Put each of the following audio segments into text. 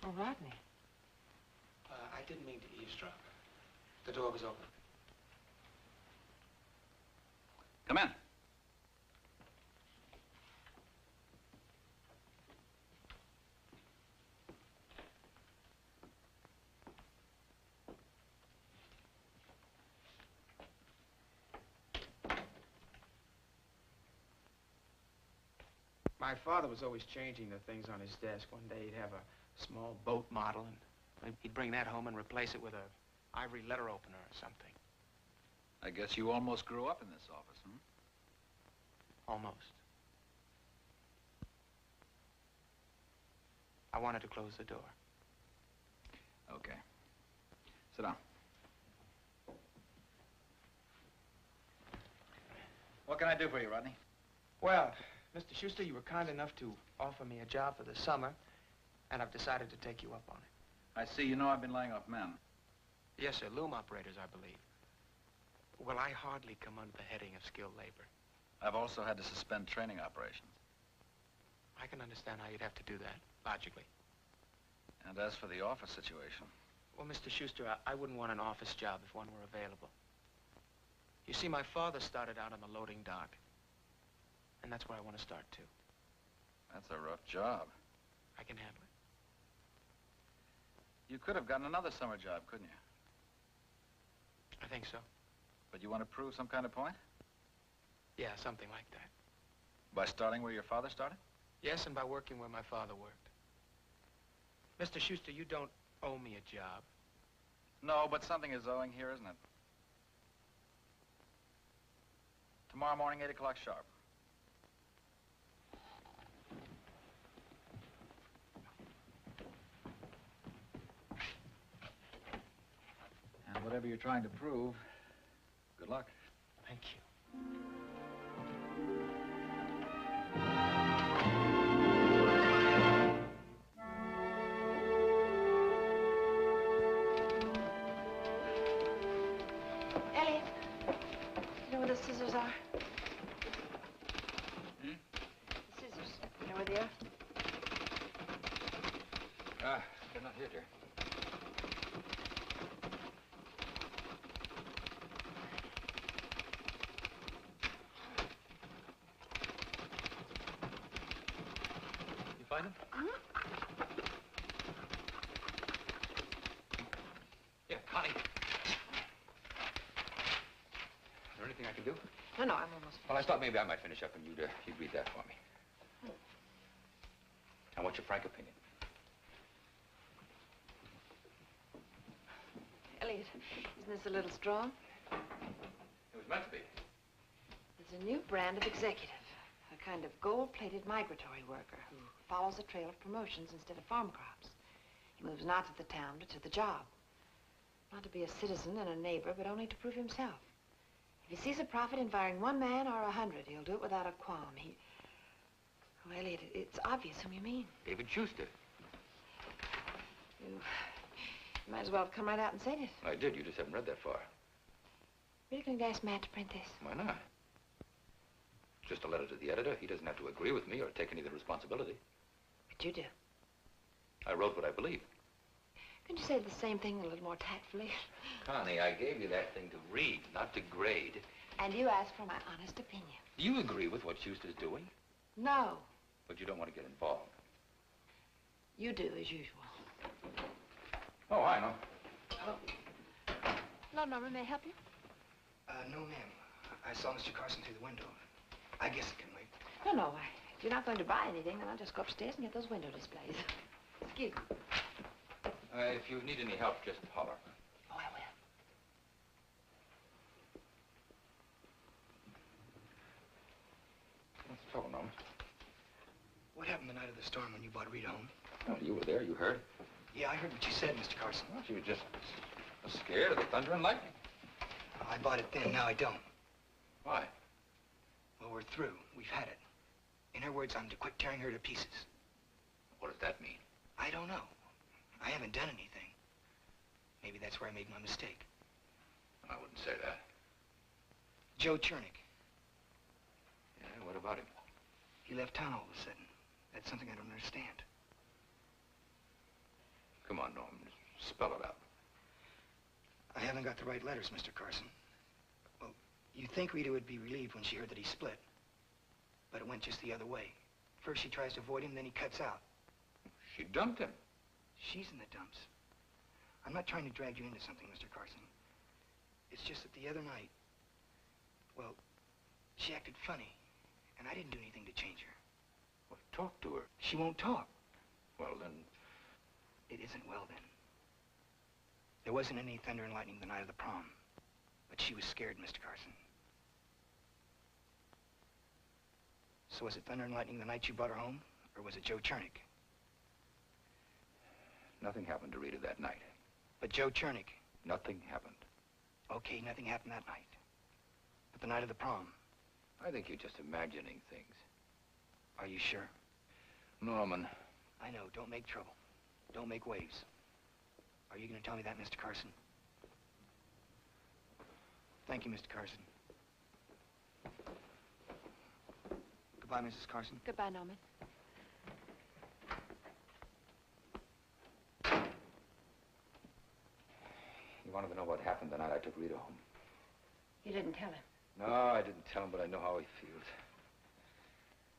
Oh, Rodney. I didn't mean to eavesdrop. The door was open. Come in. My father was always changing the things on his desk. One day he'd have a small boat model, and he'd bring that home and replace it with a ivory letter opener or something. I guess you almost grew up in this office, hmm? Almost. I wanted to close the door. Okay. Sit down. What can I do for you, Rodney? Well, Mr. Schuster, you were kind enough to offer me a job for the summer, and I've decided to take you up on it. I see. You know I've been laying off men. Yes, sir. Loom operators, I believe. Well, I hardly come under the heading of skilled labor. I've also had to suspend training operations. I can understand how you'd have to do that, logically. And as for the office situation... Well, Mr. Schuster, I wouldn't want an office job if one were available. You see, my father started out on the loading dock. And that's where I want to start, too. That's a rough job. I can handle it. You could have gotten another summer job, couldn't you? I think so. But you want to prove some kind of point? Yeah, something like that. By starting where your father started? Yes, and by working where my father worked. Mr. Schuster, you don't owe me a job. No, but something is owing here, isn't it? Tomorrow morning, 8 o'clock sharp. And whatever you're trying to prove, good luck. Thank you. Elliot, you know where the scissors are? Hmm? The scissors. You know where they are? They're not here, dear. You find them? Yeah, Connie. Is there anything I can do? No, I'm almost. Well, I thought maybe I might finish up and you'd read that for me. I want your frank opinion. Elliot, isn't this a little strong? It was meant to be. There's a new brand of executive, a kind of gold-plated migratory worker who follows a trail of promotions instead of farm crops. He moves not to the town, but to the job. Not to be a citizen and a neighbor, but only to prove himself. If he sees a profit in firing 1 man or 100, he'll do it without a qualm. Oh, Elliot, it's obvious whom you mean. David Schuster. You might as well have come right out and said it. I did. You just haven't read that far. Really going to ask Matt to print this? Why not? Just a letter to the editor. He doesn't have to agree with me or take any of the responsibility. But you do. I wrote what I believe. Couldn't you say the same thing a little more tactfully? Connie, I gave you that thing to read, not to grade. And you asked for my honest opinion. Do you agree with what Schuster's doing? No. But you don't want to get involved. You do, as usual. Oh, I know. Hello. Hello, Norman. May I help you? No, ma'am. I saw Mr. Carson through the window. I guess it can wait. No. If you're not going to buy anything, then I'll just go upstairs and get those window displays. Excuse me. If you need any help, just holler. Oh, I will. What's the trouble, Norman? What happened the night of the storm when you brought Rita home? Oh, you were there. You heard. Yeah, I heard what you said, Mr. Carson. Well, she was just scared of the thunder and lightning. I bought it then, now I don't. Why? Well, we're through. We've had it. In her words, I'm to quit tearing her to pieces. What does that mean? I don't know. I haven't done anything. Maybe that's where I made my mistake. I wouldn't say that. Joe Chernick. Yeah, what about him? He left town all of a sudden. That's something I don't understand. Come on, Norm. Spell it out. I haven't got the right letters, Mr. Carson. Well, you'd think Rita would be relieved when she heard that he split. But it went just the other way. First she tries to avoid him, then he cuts out. She dumped him. She's in the dumps. I'm not trying to drag you into something, Mr. Carson. It's just that the other night, well, she acted funny, and I didn't do anything to change her. Well, talk to her. She won't talk. Well, then... It isn't well, then. There wasn't any thunder and lightning the night of the prom, but she was scared, Mr. Carson. So was it thunder and lightning the night you brought her home, or was it Joe Chernick? Nothing happened to Rita that night. But Joe Chernick. Nothing happened. Okay, nothing happened that night. But the night of the prom. I think you're just imagining things. Are you sure? Norman. I know. Don't make trouble. Don't make waves. Are you going to tell me that, Mr. Carson? Thank you, Mr. Carson. Goodbye, Mrs. Carson. Goodbye, Norman. You wanted to know what happened the night I took Rita home? You didn't tell him. No, I didn't tell him, but I know how he feels.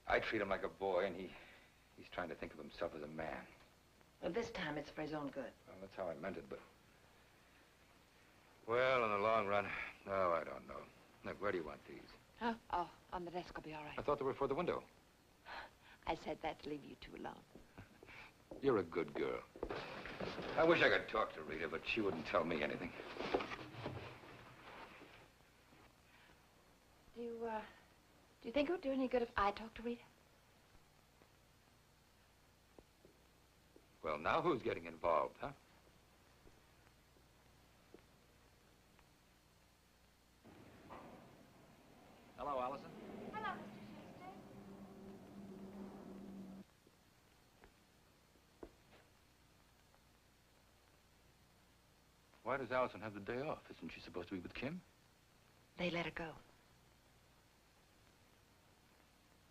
I treat him like a boy, and he's trying to think of himself as a man. Well, this time it's for his own good. Well, that's how I meant it, but... Well, in the long run, no, I don't know. Look, where do you want these? Huh? Oh, on the desk will be all right. I thought they were for the window. I said that to leave you two alone. You're a good girl. I wish I could talk to Rita, but she wouldn't tell me anything. Do you think it would do any good if I talked to Rita? Well, now who's getting involved, huh? Hello, Allison. Hello, Mr. Schuster. Why does Allison have the day off? Isn't she supposed to be with Kim? They let her go.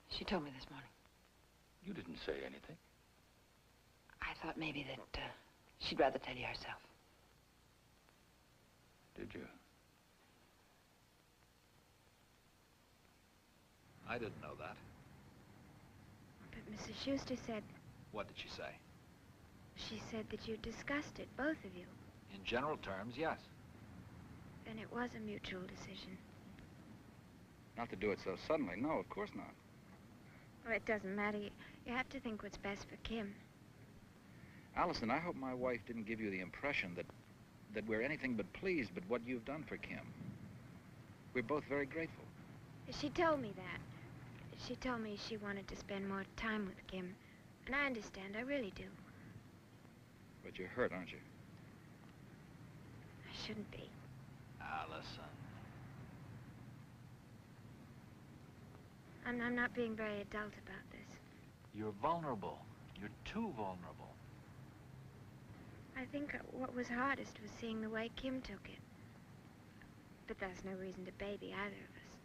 She told me this morning. You didn't say anything. I thought maybe that she'd rather tell you herself. Did you? I didn't know that. But Mrs. Schuster said... What did she say? She said that you discussed it, both of you. In general terms, yes. Then it was a mutual decision. Not to do it so suddenly. No, of course not. Well, it doesn't matter. You have to think what's best for Kim. Allison, I hope my wife didn't give you the impression that we're anything but pleased with what you've done for Kim. We're both very grateful. She told me that. She told me she wanted to spend more time with Kim. And I understand, I really do. But you're hurt, aren't you? I shouldn't be. Allison. I'm not being very adult about this. You're vulnerable. You're too vulnerable. I think what was hardest was seeing the way Kim took it. But that's no reason to baby either of us.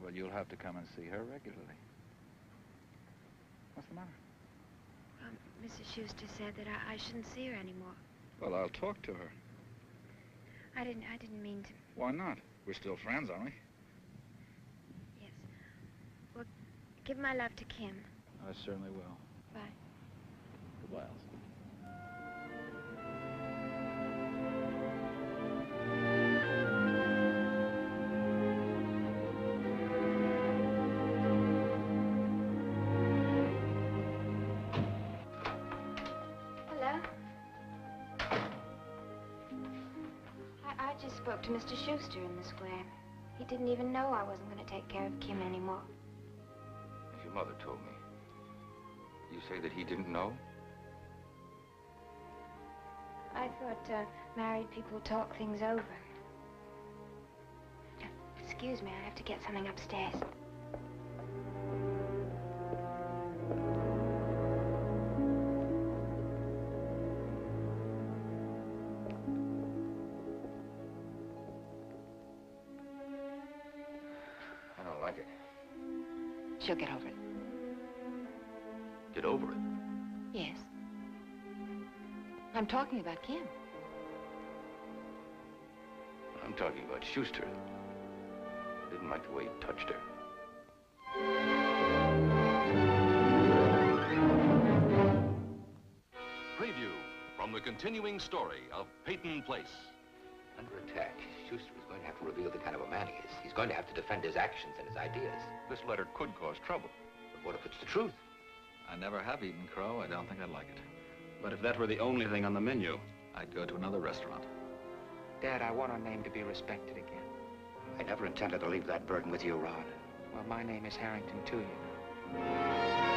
Well, you'll have to come and see her regularly. What's the matter? Well, Mrs. Schuster said that I shouldn't see her anymore. Well, I'll talk to her. I didn't mean to. Why not? We're still friends, aren't we? Yes. Well, give my love to Kim. I certainly will. Bye. Goodbye, Allison. Hello? I just spoke to Mr. Schuster in the square. He didn't even know I wasn't going to take care of Kim anymore. As your mother told me. You say that he didn't know? I thought married people talk things over. Excuse me, I have to get something upstairs. I don't like it. She'll get over it. Get over it. Yes. I'm talking about Kim. I'm talking about Schuster. I didn't like the way he touched her. Preview from the continuing story of Peyton Place. Under attack, Schuster is going to have to reveal the kind of a man he is. He's going to have to defend his actions and his ideas. This letter could cause trouble. But what if it's the truth? I never have eaten crow. I don't think I'd like it. But if that were the only thing on the menu, I'd go to another restaurant. Dad, I want our name to be respected again. I never intended to leave that burden with you, Rod. Well, my name is Harrington, too, you know.